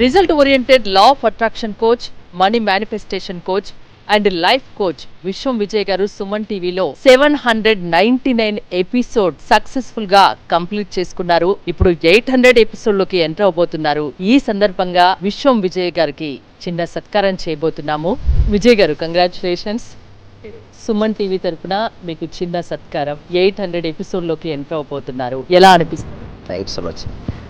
Result oriented law of attraction coach, money manifestation coach and life coach విశ్వం విజయ్ గారు సుమన్ టీవీలో 799 episode successful గా complete చేసుకున్నారు. ఇప్పుడు 800 ఎపిసోడ్ లోకి ఎంటర్ అవబోతున్నారు. ఈ సందర్భంగా విశ్వం విజయ్ గారికి చిన్న సత్కారం చేయబోతున్నాము. విజయ్ గారు, కంగ్రాచులేషన్స్. సుమన్ టీవీ తరపున మీకు చిన్న సత్కారం. 800 ఎపిసోడ్ లోకి ఎంటర్ అవబోతున్నారు. ఎలా అనిపిస్తుంది?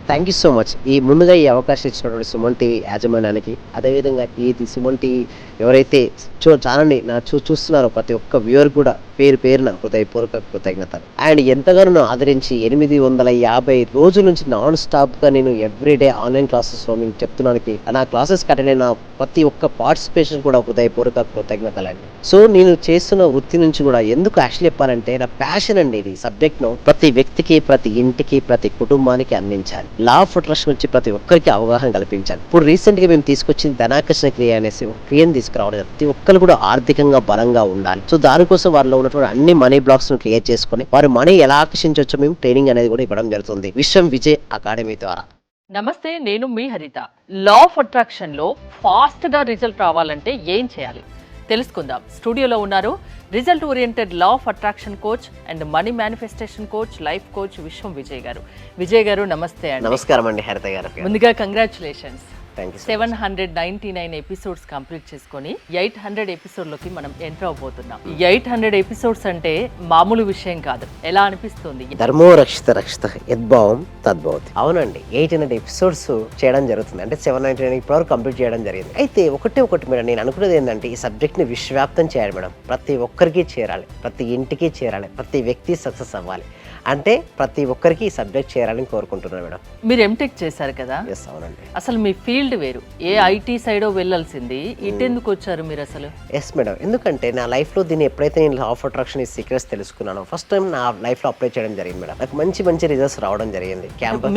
Thank you so much. ముందుగా ఈ అవకాశం ఇచ్చినటువంటి సుమన్ టీవీ యాజమాన్యానికి, అదేవిధంగా ఈ సుమన్ టీవీ ఎవరైతే ఛానల్ని చూస్తున్నారో ప్రతి ఒక్క వ్యూవర్ కూడా పేరు పేరున హృదయపూర్వక కృతజ్ఞతలు. అండ్ ఎంతగానో ఆదరించి 850 రోజుల నుంచి నాన్ స్టాప్గా నేను ఎవ్రీడే ఆన్లైన్ క్లాసెస్లో మీకు చెప్తున్నానికి, నా క్లాసెస్కి అటెండ్ అయిన ప్రతి ఒక్క పార్టిసిపేషన్ కూడా హృదయపూర్వక కృతజ్ఞతలు అండి. సో నేను చేస్తున్న వృత్తి నుంచి కూడా ఎందుకు యాక్చువల్లీ చెప్పాలంటే నా ప్యాషన్ అండి. ఇది సబ్జెక్ట్ను ప్రతి వ్యక్తికి, ప్రతి ఇంటికి, ప్రతి కుటుంబానికి అందించాలి. లా ఆఫ్ అట్రాక్షన్ వచ్చి ప్రతి ఒక్కరికి అవగాహన కల్పించాలి. ఇప్పుడు రీసెంట్గా మేము తీసుకొచ్చింది ధనాకర్షణ క్రియ అనేసి ఒక క్రియను తీసుకురావడం. ప్రతి ఒక్కరు కూడా ఆర్థికంగా బలంగా ఉండాలి. సో దానికోసం వారిలో ఉన్నటువంటి అన్ని మనీ బ్లాక్స్ ను క్లియర్ చేసుకుని వారి మనీ ఎలా ఆకర్షించవచ్చో మేము ట్రైనింగ్ అనేది కూడా ఇవ్వడం జరుగుతుంది విశ్వం విజయ్ అకాడమీ ద్వారా. నమస్తే, నేను మీ హరిత. లా ఆఫ్ అట్రాక్షన్ లో ఫాస్ట్ గా రిజల్ట్ రావాలంటే ఏం చేయాలి తెలుసుకుందాం. స్టూడియోలో ఉన్నారు result oriented law of attraction coach and money manifestation coach, life coach విశ్వం విజయ్ గారు. విజయ్ గారు నమస్తే అండి. నమస్కారం అండి హరిత గారు. ముందుగా కంగ్రాచులేషన్స్. 799 ఎపిసోడ్స్ కంప్లీట్ చేసుకొని 800 ఎపిసోడ్లోకి మనం ఎంటర్ అవబోతున్నాం. 800 ఎపిసోడ్స్ అంటే మామూలు విషయం కాదు. ఎలా అనిపిస్తుంది? ధర్మో రక్షిత రక్షిత యద్భావం తద్భవతి. అవునండి, 800 ఎపిసోడ్స్ చేయడం జరుగుతుంది. అంటే 799 ఇప్పటివరకు కంప్లీట్ చేయడం జరిగింది. అయితే ఒకటి మేడం, నేను అనుకున్నది ఏంటంటే ఈ సబ్జెక్ట్ ని విశ్వవ్యాప్తం చేయాలి మేడం. ప్రతి ఒక్కరికి చేరాలి, ప్రతి ఇంటికి చేరాలి, ప్రతి వ్యక్తి సక్సెస్ అవ్వాలి. అంటే ప్రతి ఒక్కరికి ఈ సబ్జెక్ట్ చేరాలని కోరుకుంటున్నాను మేడం. మీరు ఎంటెక్ చేశారు కదా? ఎస్, అవునండి. అసలు మీ ఫీల్డ్ వేరు, ఏ ఐటీ సైడ్ వెళ్ళాల్సింది, ఇటెందుకు వచ్చారు మీరు అసలు? ఎస్ మేడం, ఎందుకంటే నా లైఫ్లో దీన్ని ఎప్పుడైతే నేను లా ఆఫ్ అట్రాక్షన్ ఈ సీక్రెట్స్ తెలుసుకున్నానో ఫస్ట్ టైం నా లైఫ్లో అప్లై చేయడం జరిగింది మేడం. నాకు మంచి రిజల్ట్స్ రావడం జరిగింది.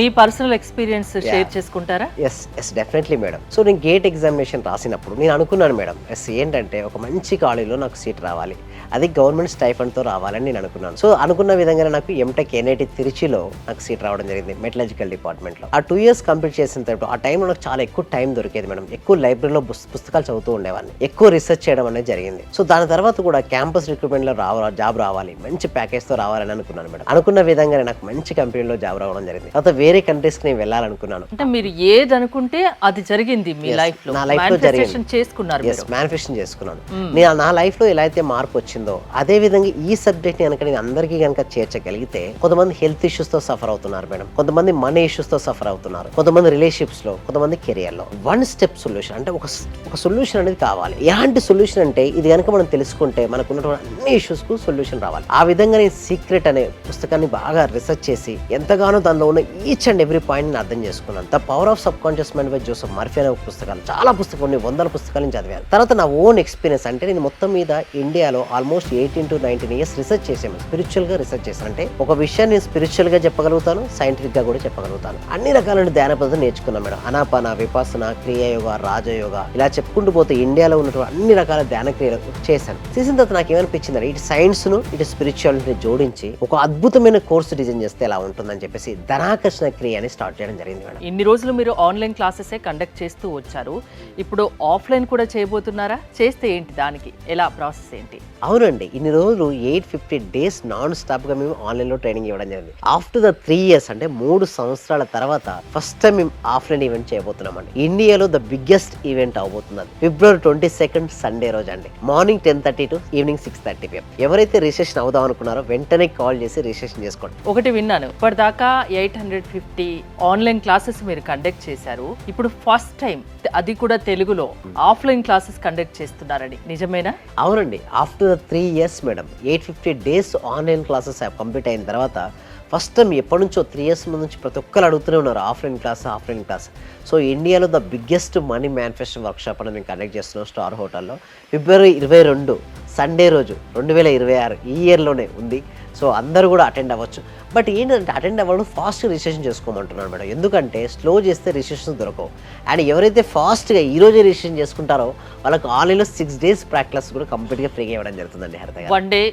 మీ పర్సనల్ ఎక్స్పీరియన్స్ షేర్ చేసుకుంటారా? Yes definitely madam. సో నేను గేట్ ఎగ్జామినేషన్ రాసినప్పుడు నేను అనుకున్నాను మేడం, ఏంటంటే ఒక మంచి కాలేజీలో నాకు సీట్ రావాలి, అది గవర్నమెంట్ స్టైఫండ్తో రావాలని నేను అనుకున్నాను. సో అనుకున్న విధంగానే నాకు ఎంటెక్ ఎన్ఐటి తిరుచిలో నాకు సీట్ రావడం జరిగింది, మెటలజికల్ డిపార్ట్మెంట్లో. ఆ 2 years కంప్లీట్ చేసిన తర్వాత ఆ టైంలో నాకు చాలా ఎక్కువ టైం దొరికేది మేడం. ఎక్కువ లైబ్రరీలో పుస్తకాలు చదువుతూ ఉండేవాడిని, ఎక్కువ రీసెర్చ్ చేయడం అనేది జరిగింది. సో దాని తర్వాత కూడా క్యాంపస్ రిక్రూట్మెంట్లో జాబ్ రావాలి, మంచి ప్యాకేజ్తో రావాలని అనుకున్నాను మేడం. అనుకున్న విధంగానే నాకు మంచి కంపెనీలో జాబ్ రావడం జరిగింది. తర్వాత వేరే కంట్రీస్కి నేను వెళ్ళాలనుకున్నాను. అంటే మీరు ఏది అనుకుంటే అది జరిగింది మీ లైఫ్ లో? నా లైఫ్ లో జరిగింది. మేనిఫెస్టేషన్ చేసుకున్నాను. నేను నా లైఫ్ లో ఎలా అయితే మార్పు వచ్చిందో అదే విధంగా ఈ సబ్జెక్ట్ కనుక నేను అందరికీ కనుక చేర్చగలిగితే, కొంతమంది హెల్త్ ఇష్యూస్ తో సఫర్ అవుతున్నారు మేడం, కొంతమంది మనీ ఇష్యూస్ తో సఫర్ అవుతున్నారు, కొంతమంది రిలేషన్షిప్స్ లో, కొంతమంది కెరియర్ లో. 1 step సొల్యూషన్ అంటే ఒక సొల్యూషన్ అనేది కావాలి. ఎలాంటి సొల్యూషన్ అంటే ఇది కనుక మనం తెలుసుకుంటే మనకు ఉన్నటువంటి అన్ని ఇష్యూస్ కు సొల్యూషన్ రావాలి. ఆ విధంగా నేను సీక్రెట్ అనే పుస్తకాన్ని బాగా రీసెర్చ్ చేసి ఎంతగానో దానిలో ఉన్న ఈచ్ అండ్ ఎవ్రీ పాయింట్ ని అర్థం చేసుకున్నాను. The power of sub conscious mind by Joseph Murphy అనే పుస్తకాలు, చాలా పుస్తకాలు, కొన్ని 100 పుస్తకాలను చదివాను. తర్వాత నా ఓన్ ఎక్స్పీరియన్స్ అంటే నేను మొత్తం మీద ఇండియాలో ఆల్మోస్ట్ 18 to 19 years రీసెర్చ్ చేసాను. స్పిరిచువల్ గా రీసెర్చ్ చేశాను. అంటే ఒక విషయాన్ని నేను స్పిరిచువల్ గా చెప్పగలుగుతాను, సైంటిఫిక్ గా కూడా చెప్పగలుగుతాను. అన్ని రకాలైన ధ్యాన పద్ధతులు నేర్చుకున్నాను మేడం. అనాపాన, విపాసన, క్రియాయోగ, రాజయోగ, ఇలా చెప్పుకుంటూ పోతే ఇండియాలో ఉన్నటువంటి అన్ని రకాల ధ్యాన క్రియలు చేశాను. చేసిన తర్వాత నాకు ఏమనిపించింది, ఇటు సైన్స్ ను ఇటు స్పిరిచువాలిటీని జోడించి ఒక అద్భుతమైన కోర్సు డిజైన్ చేస్తే ఎలా ఉంటుందని చెప్పేసి ధనాకర్షణ క్రియ అని స్టార్ట్ చేయడం జరిగింది మేడం. ఇన్ని రోజులు మీరు ఆన్లైన్ క్లాసెస్ కండక్ట్ చేస్తూ వచ్చారు, ఇప్పుడు ఆఫ్లైన్ కూడా చేయబోతున్నారా? చేస్తే ఏంటి, దానికి ఎలా ప్రాసెస్ ఏంటి? అవునండి, ఇన్ని రోజులు 850 days నాన్ స్టాప్ గా మేము ఆన్లైన్ లో ట్రైనింగ్ ఇవ్వడం జరిగింది. ఆఫ్టర్ ద 3 years అంటే 3 సంవత్సరాల తర్వాత ఫస్ట్ టైం మేము ఆఫ్లైన్ ఈవెంట్ చేయబోతున్నామండి. ఇండియాలో ద బిగ్గెస్ట్ ఈవెంట్ అవబోతున్నది February 22nd సండే రోజు అండి. Morning 10:30 to evening 6:30 PM. ఎవరైతే రిజిస్ట్రేషన్ అవుదాం అనుకున్నారో వెంటనే కాల్ చేసి రిజిస్ట్రేషన్ చేసుకోండి. ఒకటి విన్నాను, ఇప్పటిదాకా 850 ఆన్లైన్ క్లాసెస్ మీరు కండక్ట్ చేశారు, ఇప్పుడు ఫస్ట్ టైం అది కూడా తెలుగులో ఆఫ్లైన్ క్లాసెస్ కండక్ట్ చేస్తున్నారని, నిజమేనా? అవునండి, after the 3 years madam 850 days online classes complete అయిన తర్వాత ఫస్ట్ టైం ఎప్పటి నుంచో 3 years ముందు నుంచి ప్రతి ఒక్కరు అడుగుతూనే ఉన్నారు ఆఫ్లైన్ క్లాస్. సో ఇండియాలో the biggest money manifesto workshop అని మేము కండక్ట్ చేస్తున్నాం స్టార్ హోటల్లో. February 22 సండే రోజు 2026 ఈ ఇయర్లోనే ఉంది. సో అందరూ కూడా అటెండ్ అవ్వచ్చు. బట్ ఏంటంటే అటెండ్ అవ్వడం ఫాస్ట్ రిజిస్ట్రేషన్ చేసుకోమంటున్నాను మేడం. ఎందుకంటే స్లో చేస్తే రిజిస్ట్రేషన్ దొరకవు. అండ్ ఎవరైతే ఫాస్ట్గా ఈరోజే రిజిస్ట్రేషన్ చేసుకుంటారో వాళ్ళకి ఆన్లైన్లో 6 days ప్రాక్టీస్ కూడా కంప్లీట్గా ఫ్రీగా ఇవ్వడం జరుగుతుందండి. Haritha 1 day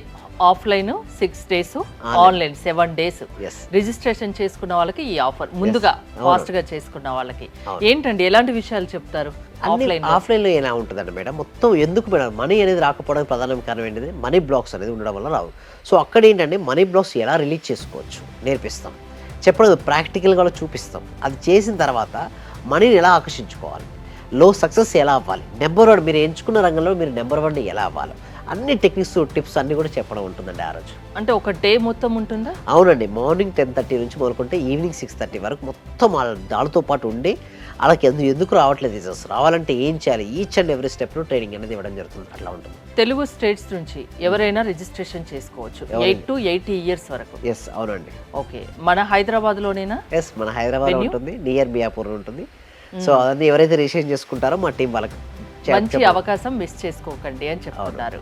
offline 6 days, online 7 days. Yes registration చేసుకున్న వాళ్ళకి ఈ ఆఫర్ ముందుగా ఫాస్ట్ గా చేసుకున్న వాళ్ళకి ఏంటండి ఎలాంటి విషయాలు చెప్తారు? ఆఫ్లైన్లో ఎలా ఉంటుందండి మేడం, మొత్తం ఎందుకు మేడం మనీ అనేది రాకపోవడానికి ప్రధాన కారణం ఏంటిది, మనీ బ్లాక్స్ అనేది ఉండడం వల్ల రావు. సో అక్కడ ఏంటంటే మనీ బ్లాక్స్ ఎలా రిలీజ్ చేసుకోవచ్చు నేర్పిస్తాం, చెప్పడం ప్రాక్టికల్గా చూపిస్తాం. అది చేసిన తర్వాత మనీని ఎలా ఆకర్షించుకోవాలి, సక్సెస్ ఎలా అవ్వాలి, నెంబర్ 1 మీరు ఎంచుకున్న రంగంలో మీరు నెంబర్ 1 ఎలా అవ్వాలి, అన్ని టెక్నిక్స్ టిప్స్ అన్ని కూడా చెప్పడం ఉంటుందండి ఆ రోజు. అంటే ఒక డే మొత్తం ఉంటుందా? అవునండి, మార్నింగ్ 10:30 నుంచి మొదలుకుంటే ఈవినింగ్ 6:30 వరకు మొత్తం వాళ్ళతో పాటు ఉండి వాళ్ళకి ఎందుకు రావట్లేదు రిజల్ట్స్ రావాలంటే ఏం చేయాలి, ఈచ్ అండ్ ఎవ్రీ స్టెప్లో ట్రైనింగ్ అనేది ఇవ్వడం జరుగుతుంది. అట్లా ఉంటుంది. తెలుగు స్టేట్స్ నుంచి ఎవరైనా రిజిస్ట్రేషన్ చేసుకోవచ్చు 8 to 80 years వరకు. ఎస్ అవునండి. ఓకే, మన హైదరాబాద్లోనేనా? ఎస్ మన హైదరాబాద్ ఉంటుంది, నియర్ మియాపూర్ ఉంటుంది. సో అదన్నీ ఎవరైతే రిజిస్ట్రేషన్ చేసుకుంటారో మా టీం వాళ్ళకి మంచి అవకాశం మిస్ చేసుకోకండి అని చెప్తున్నారు.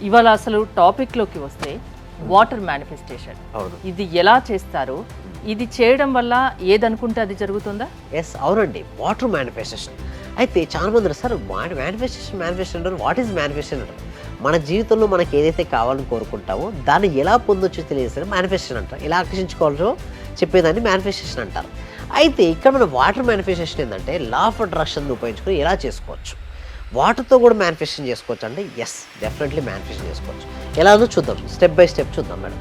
ఇవాళ అసలు టాపిక్ లోకి వస్తే వాటర్ మేనిఫెస్టేషన్, ఇది ఎలా చేస్తారు, ఇది చేయడం వల్ల ఏదనుకుంటే అది జరుగుతుందా? ఎస్ అవునండి, వాటర్ మేనిఫెస్టేషన్. అయితే చాలా మంది సార్ మేనిఫెస్టేషన్ అంటారు. వాట్ ఈజ్ మేనిఫెస్టేషన్ అంటారు? మన జీవితంలో మనకి ఏదైతే కావాలని కోరుకుంటామో దాన్ని ఎలా పొందొచ్చో తెలియజేస్తారు మేనిఫెస్టేషన్ అంటారు. ఎలా ఆకర్షించుకోవాలో చెప్పేదాన్ని మేనిఫెస్టేషన్ అంటారు. అయితే ఇక్కడ మన వాటర్ మేనిఫెస్టేషన్ ఏంటంటే లా ఆఫ్ అట్రాక్షన్ ఉపయోగించుకొని ఎలా చేసుకోవచ్చు, వాటర్తో కూడా మేనిఫెస్టేషన్ చేసుకోవచ్చు అంటే ఎస్ డెఫినెట్లీ మేనిఫెస్టేషన్ చేసుకోవచ్చు. ఎలాగో చూద్దాం, స్టెప్ బై స్టెప్ చూద్దాం madam.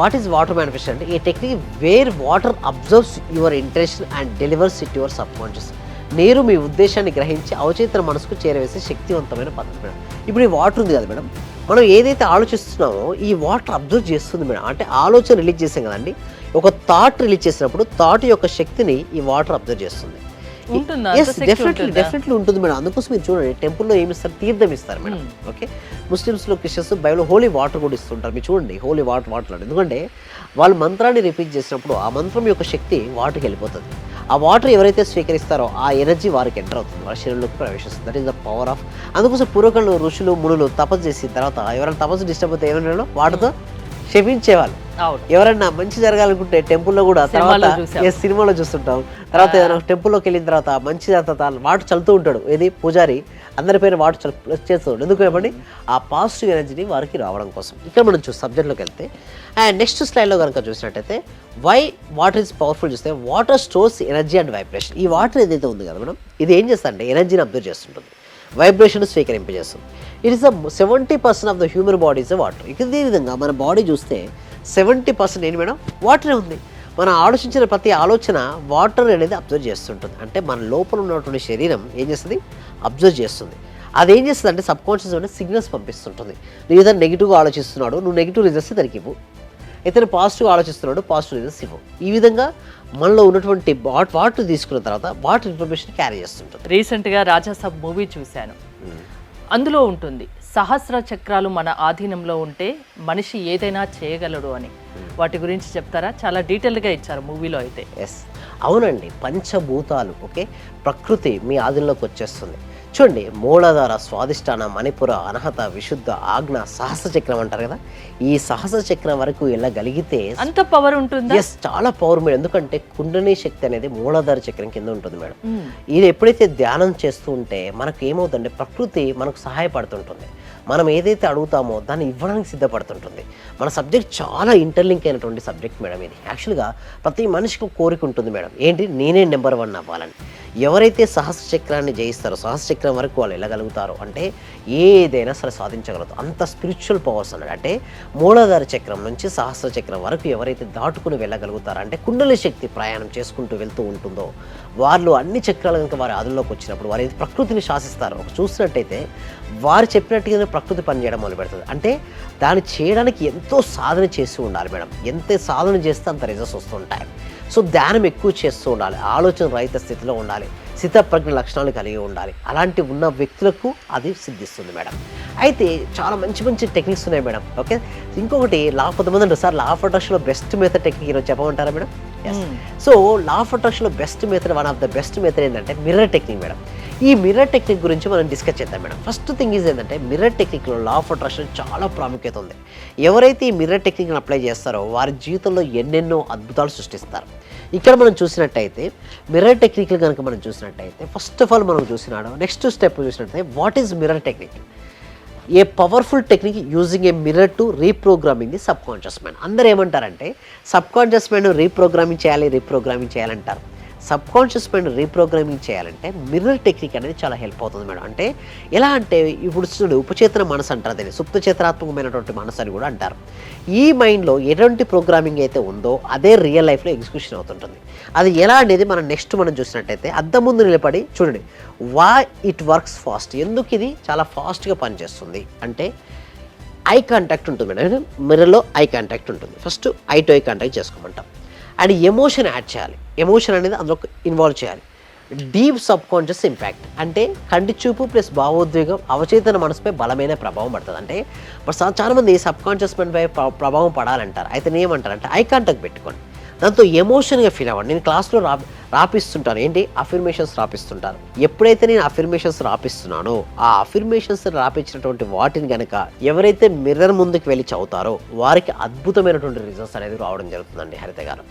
What is water manifestation అంటే ఈ technique wear water absorbs your intention and delivers it your sub conscious. నీరు మీ ఉద్దేశాన్ని గ్రహించి అవచేతన మనసుకు చేరవేసే శక్తివంతమైన పద్ధతి మేడం. ఇప్పుడు ఈ వాటర్ ఉంది కదా మేడం, మనం ఏదైతే ఆలోచిస్తున్నామో ఈ వాటర్ అబ్జర్వ్ చేస్తుంది మేడం. అంటే ఆలోచన రిలీజ్ చేసాం కదండి, ఒక థాట్ రిలీజ్ చేసినప్పుడు థాట్ యొక్క శక్తిని ఈ వాటర్ అబ్జర్వ్ చేస్తుంది. డెఫినెట్లీ ఉంటుంది మేడం. అందుకోసం మీరు చూడండి, టెంపుల్లో ఏమి ఇస్తారు, తీర్థం ఇస్తారు మేడం. ఓకే, ముస్లిమ్స్లో క్రిస్టియన్స్ బైబిల్లో హోలీ వాటర్ కూడా ఇస్తుంటారు. మీరు చూడండి హోలీ వాటర్ ఎందుకంటే వాళ్ళు మంత్రాన్ని రిపీట్ చేసినప్పుడు ఆ మంత్రం యొక్క శక్తి వాటర్కి వెళ్ళిపోతుంది. ఆ వాటర్ ఎవరైతే స్వీకరిస్తారో ఆ ఎనర్జీ వారికి ఎంటర్ అవుతుంది, వాళ్ళ శరీరంలోకి ప్రవేశిస్తుంది. That is the power of. అందుకోసం పూర్వకాలంలో ఋషులు మునులు తపస్సు చేసిన తర్వాత ఎవరైనా తపస్సు డిస్టర్బ్ అయితే ఏమైనా వాటితో క్షమించేవాళ్ళు. ఎవరైనా మంచి జరగాలనుకుంటే టెంపుల్లో కూడా తర్వాత సినిమాలో చూస్తుంటాం, తర్వాత ఏదైనా టెంపుల్లోకి వెళ్ళిన తర్వాత మంచి వాటర్ చల్లుతూ ఉంటాడు ఏది పూజారి, అందరిపైన వాటర్ చేస్తూ ఉంటాడు. ఎందుకు చెప్పండి, ఆ పాజిటివ్ ఎనర్జీని వారికి రావడం కోసం. ఇక్కడ మనం సబ్జెక్ట్లోకి వెళ్తే అండ్ నెక్స్ట్ స్లైడ్లో కనుక చూసినట్టయితే వై వాటర్ ఇస్ పవర్ఫుల్ చూస్తే water stores energy and vibration. ఈ వాటర్ ఏదైతే ఉంది కదా మేడం, ఇది ఏం చేస్తా అంటే ఎనర్జీని అబ్జర్వ్ చేస్తుంటుంది, వైబ్రేషన్ స్వీకరింపజేస్తుంది. It is the 70% of the human body is water. ఇదే విధంగా మన బాడీ చూస్తే 70% ఏంటి మేడం, వాటరే ఉంది. మనం ఆలోచించిన ప్రతి ఆలోచన వాటర్ అనేది అబ్జర్వ్ చేస్తుంటుంది. అంటే మన లోపల ఉన్నటువంటి శరీరం ఏం చేస్తుంది, అబ్జర్వ్ చేస్తుంది. అదేం చేస్తుంది అంటే సబ్ కాన్షియస్ అంటే సిగ్నల్స్ పంపిస్తుంటుంది. నువ్వు ఏదైనా నెగిటివ్గా ఆలోచిస్తున్నాడు, నువ్వు నెగిటివ్ రిజల్ట్స్ దానికి ఇవ్వు, ఇతను పాజిటివ్గా ఆలోచిస్తున్నాడు, పాజిటివ్ రిజల్ట్స్ ఇవ్వు. ఈ విధంగా మనలో ఉన్నటువంటి వాటర్ తీసుకున్న తర్వాత వాటర్ ఇన్ఫర్మేషన్ క్యారీ చేస్తుంటుంది. రీసెంట్గా రాజాసాబ్ మూవీ చూశాను, అందులో ఉంటుంది సహస్ర చక్రాలు మన ఆధీనంలో ఉంటే మనిషి ఏదైనా చేయగలడు అని. వాటి గురించి చెప్తారా? చాలా డీటెయిల్గా ఇచ్చారు మూవీలో అయితే. ఎస్ అవునండి, పంచభూతాలు ఓకే, ప్రకృతి మీ ఆధీనంలోకి వచ్చేస్తుంది. చూడండి, మూలాధార, స్వాదిష్టాన, మణిపుర, అనహత, విశుద్ధ, ఆజ్ఞ, సహస్ర చక్రం అంటారు కదా, ఈ సహస్ర చక్రం వరకు వెళ్ళగలిగితే అంత పవర్ ఉంటుంది. ఎస్ చాలా పవర్ మేడం. ఎందుకంటే కుండలిని శక్తి అనేది మూలాధార చక్రం కింద ఉంటుంది మేడం. ఇది ఎప్పుడైతే ధ్యానం చేస్తూ ఉంటే మనకు ఏమవుతుందంటే ప్రకృతి మనకు సహాయపడుతుంటుంది. మనం ఏదైతే అడుగుతామో దాన్ని ఇవ్వడానికి సిద్ధపడుతుంటుంది. మన సబ్జెక్ట్ చాలా ఇంటర్లింక్ అయినటువంటి సబ్జెక్ట్ మేడం ఇది. యాక్చువల్గా ప్రతి మనిషికి కోరిక ఉంటుంది మేడం, ఏంటి నేనే నెంబర్ 1 అవ్వాలని. ఎవరైతే సహస్ర చక్రాన్ని జయిస్తారో, సహస్ర చక్రం వరకు వాళ్ళు వెళ్ళగలుగుతారో అంటే ఏదైనా సరే సాధించగలుగుతారు. అంత స్పిరిచువల్ పవర్స్ అన్నాడు. అంటే మూలాధార చక్రం నుంచి సహస్ర చక్రం వరకు ఎవరైతే దాటుకుని వెళ్ళగలుగుతారో అంటే కుండలి శక్తి ప్రయాణం చేసుకుంటూ వెళ్తూ ఉంటుందో వాళ్ళు అన్ని చక్రాలు కనుక వారి ఆధుల్లోకి వచ్చినప్పుడు వారు ప్రకృతిని శాసిస్తారు. చూసినట్టయితే వారు చెప్పినట్టుగానే ప్రకృతి పనిచేయడం మొదలు పెడుతుంది. అంటే దాన్ని చేయడానికి ఎంతో సాధన చేసి ఉండాలి మేడం. ఎంత సాధన చేస్తే అంత రిజల్ట్స్ వస్తుంటాయి. సో ధ్యానం ఎక్కువ చేస్తూ ఉండాలి, ఆలోచన రహిత స్థితిలో ఉండాలి, స్థితప్రజ్ఞ లక్షణాలు కలిగి ఉండాలి. అలాంటి ఉన్న వ్యక్తులకు అది సిద్ధిస్తుంది మేడం. అయితే చాలా మంచి మంచి టెక్నిక్స్ ఉన్నాయి మేడం. ఓకే, ఇంకొకటి కొంతమంది అంటారు సార్ లా ఆఫ్ అట్రాక్షన్లో బెస్ట్ మెథడ్ టెక్నిక్ ఈరోజు చెప్పమంటారా మేడం? సో లా ఆఫ్ అట్రాక్షన్లో best method, one of the best method ఏంటంటే మిర్రర్ టెక్నిక్ మేడం. ఈ మిర్రర్ టెక్నిక్ గురించి మనం డిస్కస్ చేద్దాం మేడం. ఫస్ట్ థింగ్ ఈజ్ ఏంటంటే మిర్రర్ టెక్నిక్లో లా ఆఫ్ అట్రాక్షన్ చాలా ప్రాముఖ్యత ఉంది. ఎవరైతే ఈ మిర్రర్ టెక్నిక్ని అప్లై చేస్తారో వారి జీవితంలో ఎన్నెన్నో అద్భుతాలు సృష్టిస్తారు. ఇక్కడ మనం చూసినట్టయితే మిర్రర్ టెక్నిక్లు కనుక మనం చూసినట్టయితే ఫస్ట్ ఆఫ్ ఆల్ మనం చూసినాడు నెక్స్ట్ స్టెప్ చూసినట్టయితే what is mirror technique. A powerful technique using a mirror to reprogramming the sub conscious mind. అందరూ ఏమంటారంటే సబ్ కాన్షియస్ మైండ్ రీప్రోగ్రామింగ్ చేయాలంటారు. సబ్ కాన్షియస్ మైండ్ రీప్రోగ్రామింగ్ చేయాలంటే మిర్రర్ టెక్నిక్ అనేది చాలా help అవుతుంది మేడం. అంటే ఎలా అంటే ఇప్పుడు చూడండి, ఉపచేతన మనసు అంటారు, దీన్ని సుప్తచేతనాత్మకమైనటువంటి మనసు అని కూడా అంటారు. ఈ మైండ్లో ఎటువంటి ప్రోగ్రామింగ్ అయితే ఉందో అదే రియల్ లైఫ్లో ఎగ్జిక్యూషన్ అవుతుంటుంది. అది ఎలా అనేది మనం చూసినట్టయితే అద్దం ముందు నిలబడి చూడండి, వై ఇట్ వర్క్స్ ఫాస్ట్, ఎందుకు ఇది చాలా ఫాస్ట్గా పనిచేస్తుంది అంటే ఐ కాంటాక్ట్ ఉంటుంది మేడం. మిర్రర్లో ఐ కాంటాక్ట్ ఉంటుంది. First eye to eye contact చేసుకోమంటాం. అండ్ ఎమోషన్ యాడ్ చేయాలి. ఎమోషన్ అనేది అందులో ఇన్వాల్వ్ చేయాలి. డీప్ సబ్ కాన్షియస్ ఇంపాక్ట్ అంటే కంటి చూపు ప్లస్ భావోద్వేగం అవచేతన మనసుపై బలమైన ప్రభావం పడుతుంది. అంటే ఇప్పుడు చాలామంది సబ్ కాన్షియస్ మైండ్పై ప్రభావం పడాలంటారు. అయితే నేనేమంటారంటే ఐ కాంటాక్ట్ పెట్టుకోండి, దాంతో ఎమోషన్గా ఫీల్ అవ్వండి. నేను క్లాస్లో రాపిస్తుంటాను, ఏంటి అఫర్మేషన్స్ రాపిస్తుంటాను. ఎప్పుడైతే నేను అఫర్మేషన్స్ రాపిస్తున్నానో ఆ అఫర్మేషన్స్ రాపించినటువంటి వాటిని కనుక ఎవరైతే మిర్రర్ ముందుకు వెళ్ళి చదువుతారో వారికి అద్భుతమైనటువంటి రిజల్ట్స్ అనేది రావడం జరుగుతుందండి హరిత గారు.